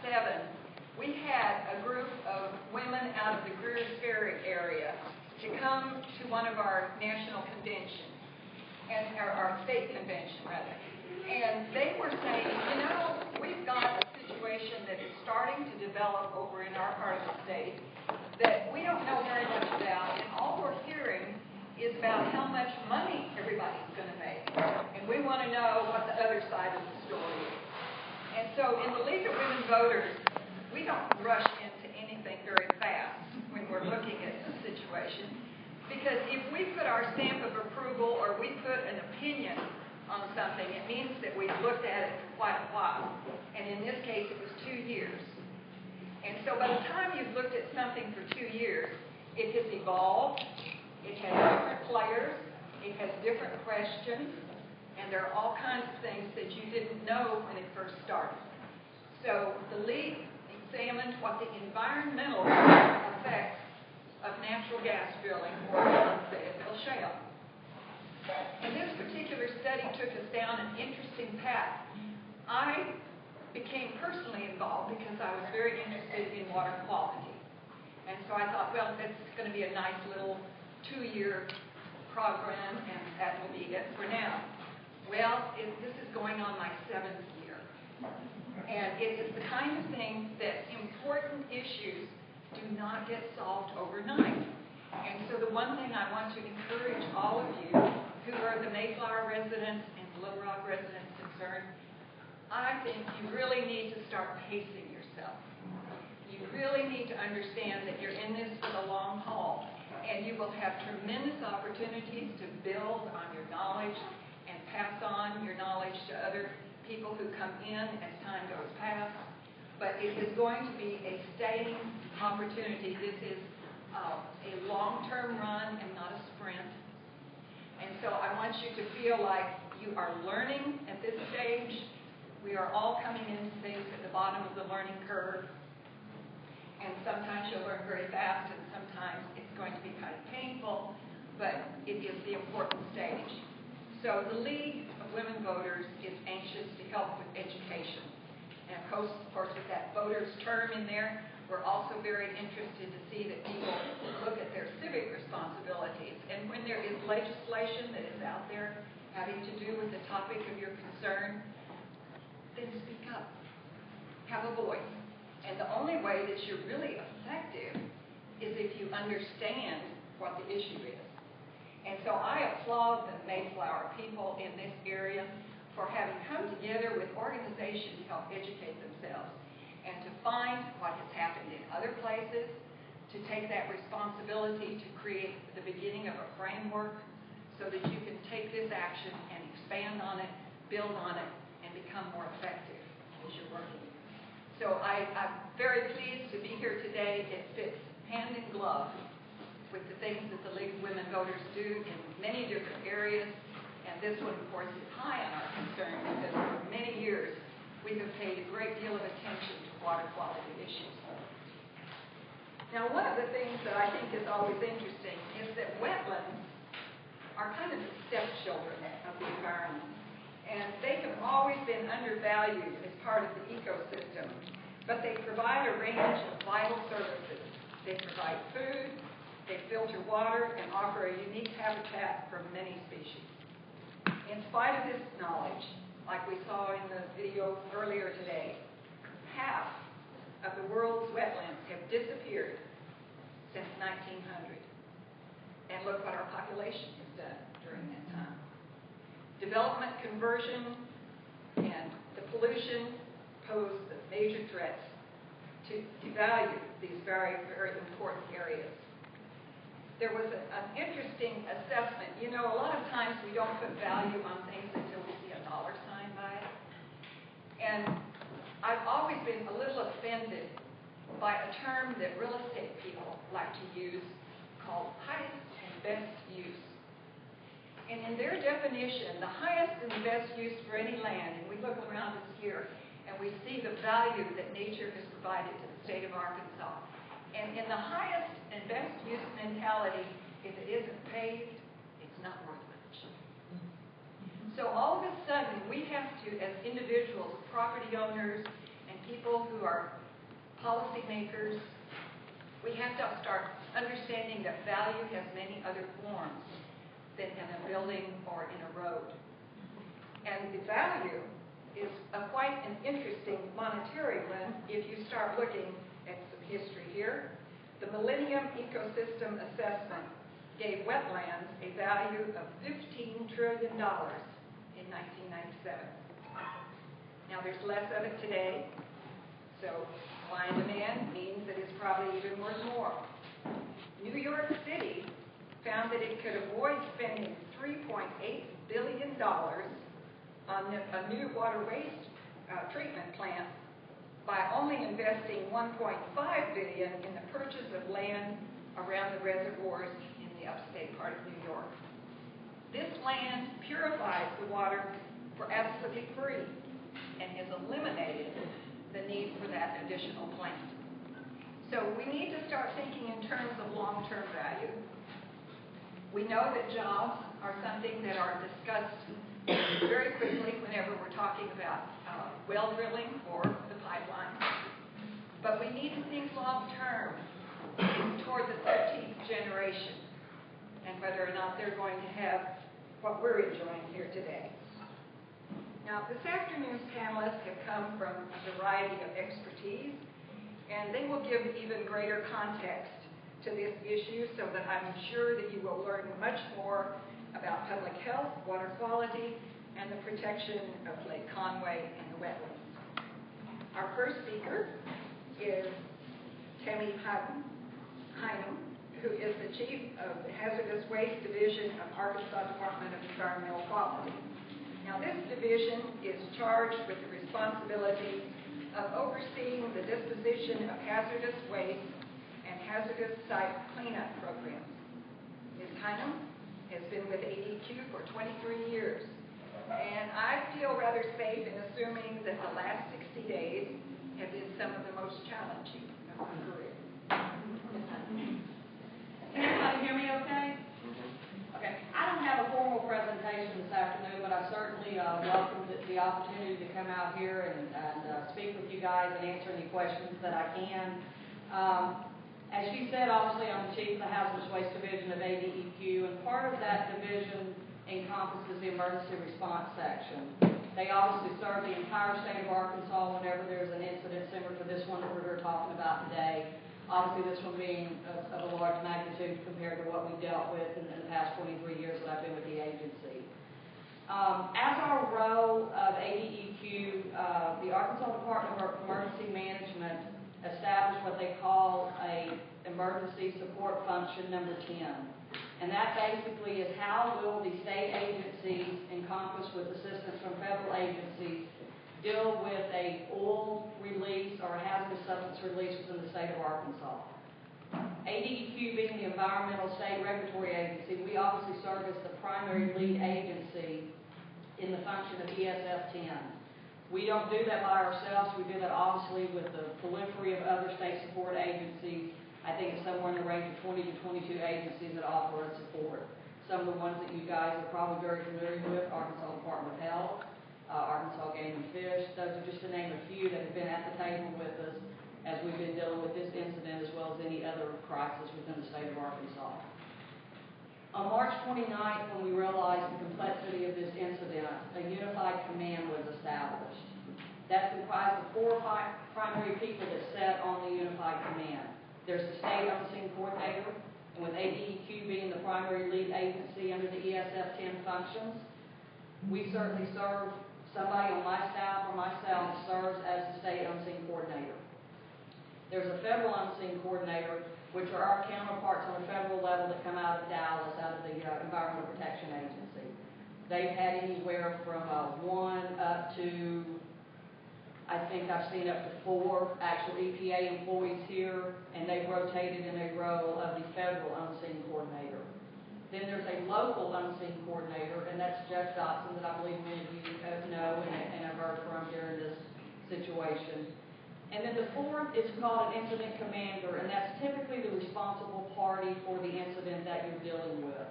2007, we had a group of women out of the Greers Ferry area to come to one of our national conventions, and our state convention, rather. And they were saying, you know, we've got a situation that is starting to develop over in our part of the state that we don't know very much about, and all we're hearing is about how much money everybody's going to make. And we want to know what the other side of the story is. And so in the League of Women Voters, we don't rush into anything very fast when we're looking at a situation. Because if we put our stamp of approval or we put an opinion on something, it means that we've looked at it for quite a while. And in this case, it was 2 years. And so by the time you've looked at something for 2 years, it has evolved, it has different players, it has different questions, and there are all kinds of things that you didn't know when it first started. So the League examined what the environmental effects of natural gas drilling or Fayetteville shale. And this particular study took us down an interesting path. I became personally involved because I was very interested in water quality. And so I thought, well, that's going to be a nice little 2-year program, and that will be it for now. Well, this is going on my 7th year. And it is the kind of thing that important issues do not get solved overnight. And so the one thing I want to encourage all of you who are the Mayflower residents and the Little Rock residents concerned, I think you really need to start pacing yourself. You really need to understand that you're in this for the long haul, and you will have tremendous opportunities to build on your knowledge and pass on your knowledge to other people who come in as time goes past. But it is going to be a staying opportunity. This is a long-term run and not a sprint. And so I want you to feel like you are learning at this stage. We are all coming into things at the bottom of the learning curve. And sometimes you'll learn very fast, and sometimes it's going to be kind of painful, but it is the important stage. So the League of Women Voters is anxious to help with education. And of course, with that voters term in there, we're also very interested to see that people look at their civic responsibilities. And when there is legislation that is out there having to do with the topic of your concern, then speak up. Have a voice. And the only way that you're really effective is if you understand what the issue is. And so I applaud the Mayflower people in this area for having come together with organizations to help educate themselves and to find what has happened in other places, to take that responsibility to create the beginning of a framework so that you can take this action and expand on it, build on it, and become more effective as you're working. So I'm very pleased to be here today. It fits hand in glove with the things that the League of Women Voters do in many different areas. And this one, of course, is high on our concern because for many years we have paid a great deal of attention to water quality issues. Now, one of the things that I think is always interesting is that wetlands are kind of the stepchildren of the environment. And they have always been undervalued as part of the ecosystem, but they provide a range of vital services. They provide food, they filter water, and offer a unique habitat for many species. In spite of this knowledge, like we saw in the video earlier today, half of the world's wetlands have disappeared since 1900. And look what our population has done during that time. Development, conversion, and the pollution pose the major threats to devalue these very, very important areas. There was an interesting assessment. You know, a lot of times we don't put value on things until we see a dollar sign by it. And I've always been a little offended by a term that real estate people like to use called highest and best use. And in their definition, the highest and best use for any land, and we look around us here and we see the value that nature has provided to the state of Arkansas. And in the highest and best use mentality, if it isn't paved, it's not worth much. So all of a sudden, we have to, as individuals, property owners, and people who are policymakers, we have to start understanding that value has many other forms than in a building or in a road. And the value is quite an interesting monetary one if you start looking at some history here. The Millennium Ecosystem Assessment gave wetlands a value of $15 trillion in 1997. Now there's less of it today, so supply and demand means that it's probably even worth more. New York City found that it could avoid spending $3.8 billion on a new water waste treatment plant by only investing $1.5 billion in the purchase of land around the reservoirs in the upstate part of New York. This land purifies the water for absolutely free and has eliminated the need for that additional plant. So we need to start thinking in terms of long-term value. We know that jobs are something that are discussed very quickly whenever we're talking about well drilling or the pipeline. But we need to think long-term toward the 13th generation and whether or not they're going to have what we're enjoying here today. Now, this afternoon's panelists have come from a variety of expertise, and they will give even greater context to this issue so that I'm sure that you will learn much more about public health, water quality, and the protection of Lake Conway and the wetlands. Our first speaker is Tammy Hynum, who is the Chief of the Hazardous Waste Division of Arkansas Department of Environmental Quality. Now, this division is charged with the responsibility of overseeing the disposition of hazardous waste and hazardous site cleanup programs. Ms. Hynum has been with ADQ for 23 years, and I feel rather safe in assuming that the last 60 days have been some of the most challenging of her career. Ms. Hynum. Can everybody hear me okay? Okay. I don't have a formal presentation this afternoon, but I certainly welcome the opportunity to come out here and speak with you guys and answer any questions that I can. As she said, obviously I'm the Chief of the Hazardous Waste Division of ADEQ, and part of that division encompasses the emergency response section. They obviously serve the entire state of Arkansas whenever there's an incident similar to this one that we're here talking about today. Obviously, this one being of a large magnitude compared to what we dealt with in the past 23 years that I've been with the agency. As our role of ADEQ, the Arkansas Department of Emergency Management established what they call a Emergency Support Function number 10. And that basically is how will the state agencies, encompassed with assistance from federal agencies, deal with a oil release or a hazardous substance release within the state of Arkansas. ADEQ being the environmental state regulatory agency, we obviously serve as the primary lead agency in the function of ESF 10. We don't do that by ourselves. We do that obviously with the proliferation of other state support agencies. I think it's somewhere in the range of 20 to 22 agencies that offer us support. Some of the ones that you guys are probably very familiar with, Arkansas Department of Health, Arkansas Game and Fish. Those are just to name a few that have been at the table with us as we've been dealing with this incident as well as any other crisis within the state of Arkansas. On March 29th, when we realized the complexity of this incident, a unified command was established. That's comprised of 4 or 5 primary people that sat on the unified command. There's the state on-scene coordinator, and with ADEQ being the primary lead agency under the ESF 10 functions, we certainly serve. Somebody on my staff or myself serves as the state on-scene coordinator. There's a federal on-scene coordinator, which are our counterparts on the federal level that come out of Dallas, out of the Environmental Protection Agency. They've had anywhere from 1 up to, I think I've seen up to 4 actual EPA employees here, and they've rotated in a role of the federal on-scene coordinator. Then there's a local unseen coordinator, and that's Jeff Dotson, that I believe many of you know and have heard from during this situation. And then the 4th is called an incident commander, and that's typically the responsible party for the incident that you're dealing with.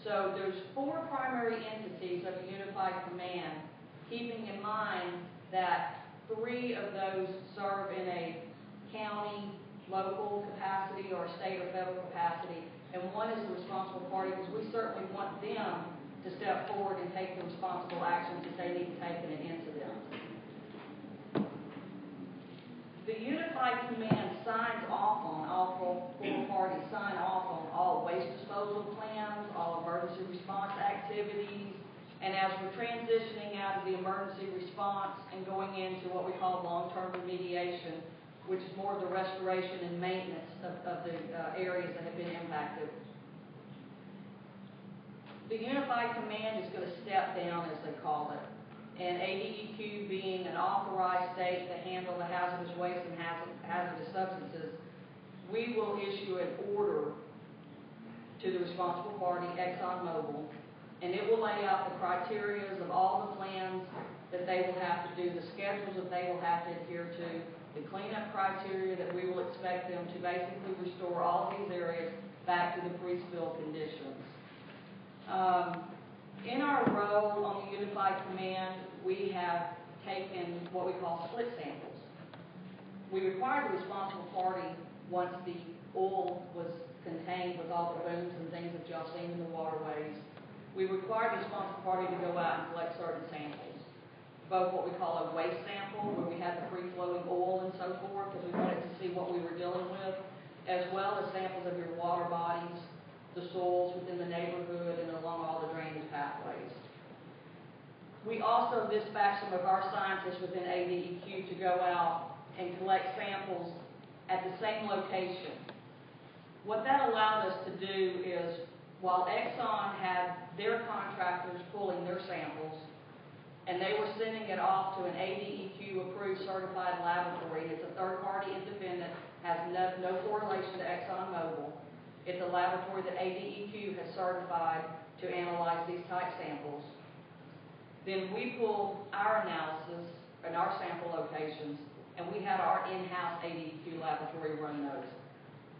So there's 4 primary entities of the unified command, keeping in mind that 3 of those serve in local capacity or state or federal capacity, and one is the responsible party, because we certainly want them to step forward and take the responsible actions that they need to take in an incident. The Unified Command signs off on, all four parties sign off on all waste disposal plans, all emergency response activities, and as we're transitioning out of the emergency response and going into what we call long-term remediation, which is more of the restoration and maintenance of the areas that have been impacted. The Unified Command is going to step down, as they call it, and ADEQ being an authorized state to handle the hazardous waste and hazardous substances, we will issue an order to the responsible party, ExxonMobil, and it will lay out the criteria of all the plans that they will have to do, the schedules that they will have to adhere to, the cleanup criteria that we will expect them to basically restore all of these areas back to the pre-spill conditions. In our role on the Unified Command, we have taken what we call split samples. We required the responsible party, once the oil was contained with all the booms and things that y'all seen in the waterways, we required the responsible party to go out and collect certain samples. Both what we call a waste sample, where we had the free-floating oil and so forth, because we wanted to see what we were dealing with, as well as samples of your water bodies, the soils within the neighborhood, and along all the drainage pathways. We also dispatched some of our scientists within ADEQ to go out and collect samples at the same location. What that allowed us to do is, while Exxon had their contractors pulling their samples, and they were sending it off to an ADEQ-approved certified laboratory. It's a third-party independent, has no correlation to ExxonMobil. It's a laboratory that ADEQ has certified to analyze these type samples. Then we pulled our analysis and our sample locations, and we had our in-house ADEQ laboratory run those.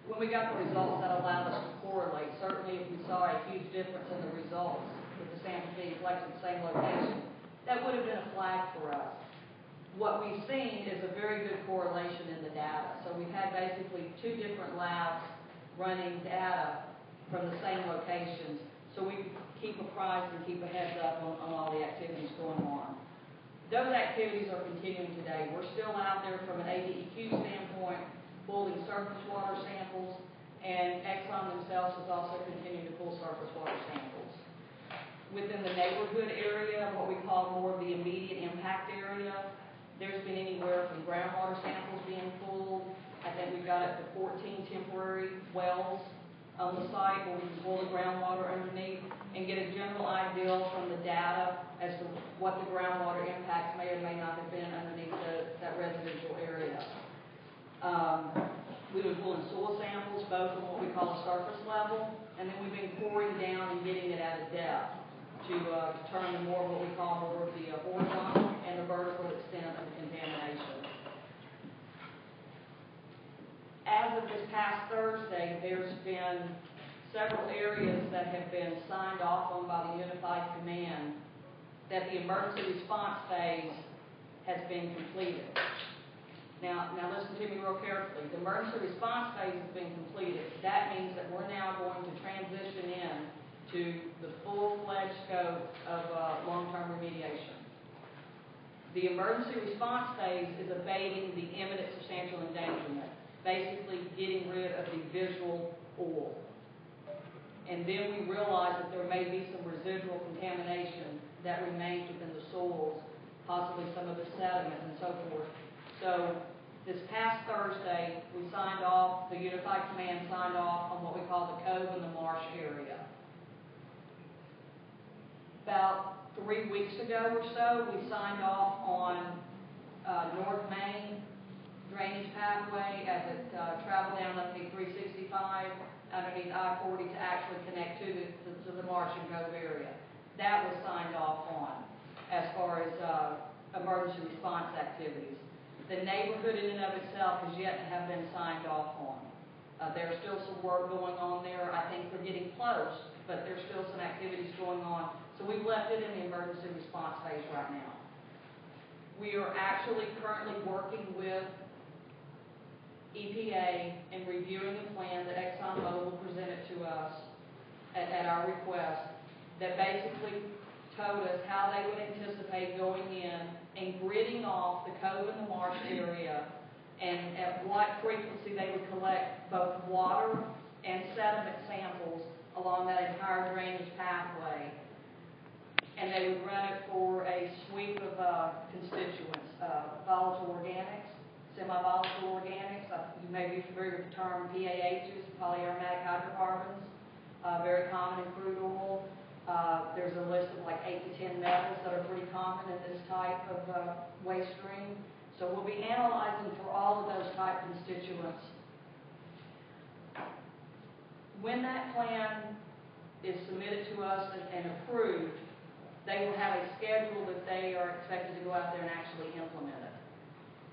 When we got the results, that allowed us to correlate. Certainly, if we saw a huge difference in the results with the samples being collected at the same location, that would have been a flag for us. What we've seen is a very good correlation in the data. So we've had basically two different labs running data from the same locations, so we keep apprised and keep a heads up on all the activities going on. Those activities are continuing today. We're still out there from an ADEQ standpoint, pulling surface water samples, and Exxon themselves is also continuing to pull surface water samples. Within the neighborhood area, what we call more of the immediate impact area, there's been anywhere from groundwater samples being pulled. I think we've got up to 14 temporary wells on the site where we can pull the groundwater underneath and get a general idea from the data as to what the groundwater impacts may or may not have been underneath that residential area. We've been pulling soil samples, both from what we call a surface level, and then we've been coring down and getting it at a depth to determine more of what we call more of the horizontal and the vertical extent of the contamination. As of this past Thursday, there's been several areas that have been signed off on by the Unified Command that the emergency response phase has been completed. Now listen to me real carefully. The emergency response phase has been completed. That means that we're now going to transition in to the full-fledged scope of long-term remediation. The emergency response phase is abating the imminent substantial endangerment, basically getting rid of the visual oil. And then we realize that there may be some residual contamination that remains within the soils, possibly some of the sediment and so forth. So this past Thursday, we signed off, the Unified Command signed off on what we call the Cove and the Marsh area. About 3 weeks ago or so, we signed off on North Main drainage pathway as it traveled down underneath 365, underneath I-40 to actually connect to the Marsh and Cove area. That was signed off on as far as emergency response activities. The neighborhood in and of itself has yet to have been signed off on. There's still some work going on there. I think they're getting close, but there's still some activities going on. So we've left it in the emergency response phase right now. We are actually currently working with EPA in reviewing the plan that ExxonMobil presented to us at our request, that basically told us how they would anticipate going in and gridding off the cove and the marsh area, and at what frequency they would collect both water and sediment samples along that entire drainage pathway. And they would run it for a sweep of constituents, volatile organics, semi-volatile organics. You may be familiar with the term PAHs, polyaromatic hydrocarbons, very common in crude oil. There's a list of like 8 to 10 metals that are pretty common in this type of waste stream. So we'll be analyzing for all of those type constituents. When that plan is submitted to us and approved, they will have a schedule that they are expected to go out there and actually implement it.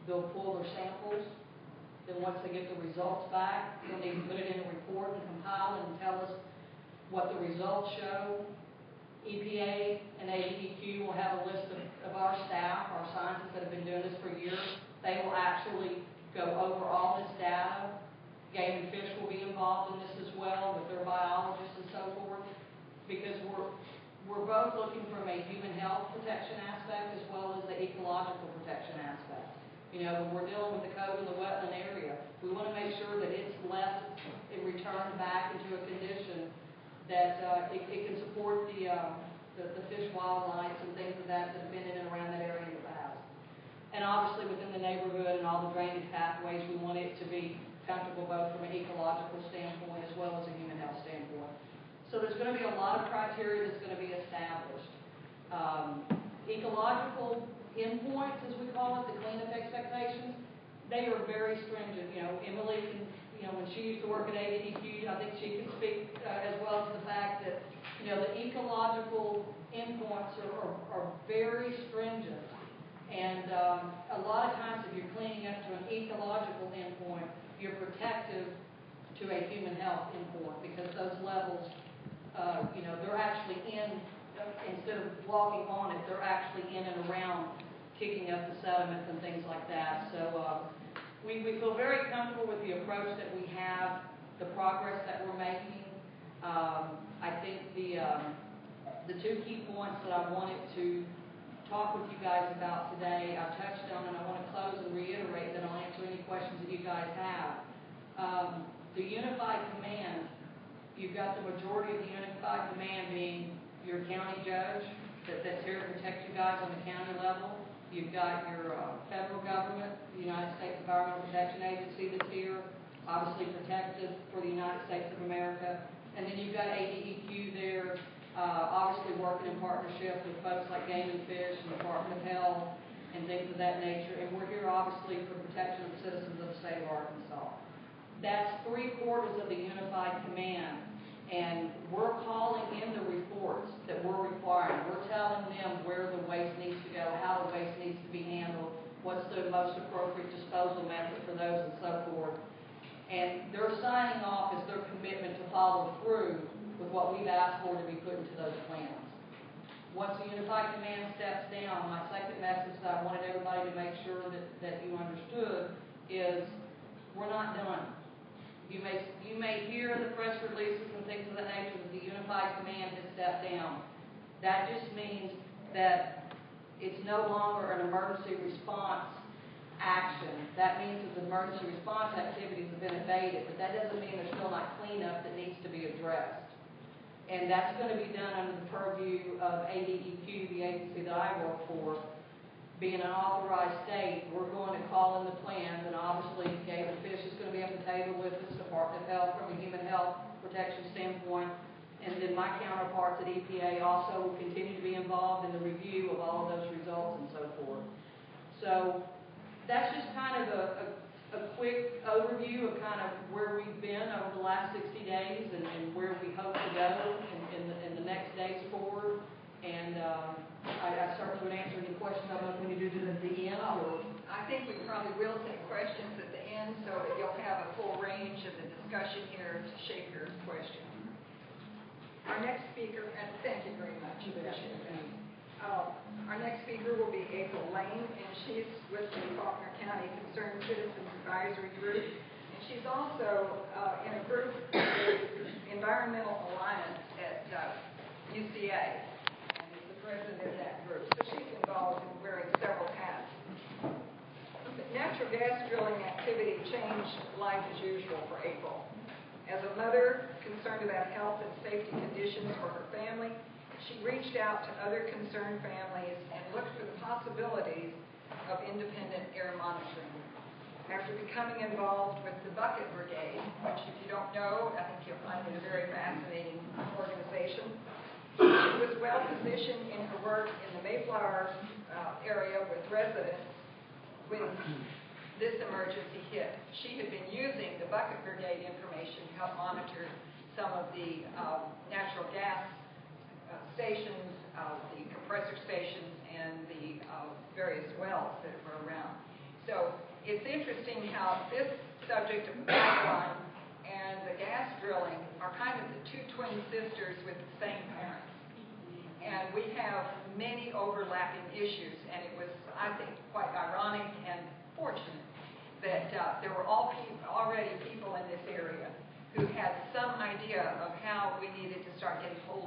They'll pull their samples. Then once they get the results back, they'll need to put it in a report and compile it and tell us what the results show. EPA and ADEQ will have a list of our staff, our scientists that have been doing this for years. They will actually go over all this data. Game and Fish will be involved in this as well with their biologists and so forth, because we're both looking from a human health protection aspect as well as the ecological protection aspect. You know, when we're dealing with the cove and the wetland area, we want to make sure that it's left and returned back into a condition that it can support the fish wildlife and things of that have been in and around that area in the past. And obviously within the neighborhood and all the drainage pathways, we want it to be comfortable both from an ecological standpoint as well as a human health standpoint. So there's going to be a lot of criteria that's going to be established. Ecological endpoints, as we call it, the cleanup expectations, they are very stringent. You know, Emily can, when she used to work at ADEQ, I think she can speak as well to the fact that, the ecological endpoints are very stringent. And a lot of times if you're cleaning up to an ecological endpoint, you're protective to a human health endpoint, because those levels, they're actually instead of walking on it, they're actually in and around kicking up the sediments and things like that. So we feel very comfortable with the approach that we have, the progress that we're making. I think the two key points that I wanted to talk with you guys about today, I've touched on, and I want to close and reiterate that I'll answer any questions that you guys have. The Unified Command, you've got the majority of the Unified Command being your county judge that's here to protect you guys on the county level. You've got your federal government, the United States Environmental Protection Agency that's here, obviously protective for the United States of America. And then you've got ADEQ there, obviously working in partnership with folks like Game and Fish and the Department of Health and things of that nature. And we're here obviously for protection of the citizens of the state of Arkansas. That's 3/4 of the Unified Command. And we're calling in the reports that we're requiring. We're telling them where the waste needs to go, how the waste needs to be handled, what's the most appropriate disposal method for those, and so forth. And they're signing off as their commitment to follow through with what we've asked for to be put into those plans. Once the Unified Command steps down, my second message that I wanted everybody to make sure that you understood is we're not done. You may hear the press releases and things of that nature that the Unified Command has stepped down. That just means that it's no longer an emergency response action. That means that the emergency response activities have been abated, but that doesn't mean there's still not cleanup that needs to be addressed. And that's going to be done under the purview of ADEQ, the agency that I work for. Being an authorized state, we're going to call in the plans, and obviously Game and Fish is going to be at the table with us, Department of Health from a human health protection standpoint, and then my counterparts at EPA also will continue to be involved in the review of all of those results and so forth. So that's just kind of a quick overview of kind of where we've been over the last 60 days and where we hope to go in the next days forward. And I certainly would answer any questions. I don't know if we need to do it at the end. Or I think we probably will take questions at the end so that you'll have a full range of the discussion here to shape your question. Our next speaker, and thank you very much. Our next speaker will be April Lane, and she's with the Faulkner County Concerned Citizens Advisory Group. she's also in a group, the Environmental Alliance at UCA, and is the president of that group. So she's involved in wearing several hats. But natural gas drilling activity changed life as usual for April. As a mother concerned about health and safety conditions for her family, she reached out to other concerned families and looked for the possibilities of independent air monitoring. After becoming involved with the Bucket Brigade, which if you don't know, I think you'll find it a very fascinating organization, she was well positioned in her work in the Mayflower area with residents when this emergency hit. She had been using the Bucket Brigade information to help monitor some of the natural gas stations, the compressor stations, and the various wells that were around. So it's interesting how this subject of the pipeline and the gas drilling are kind of the two twin sisters with the same parents. And we have many overlapping issues, and it was, I think, quite ironic and fortunate that there were already people in this area who had some idea of how we needed to start getting hold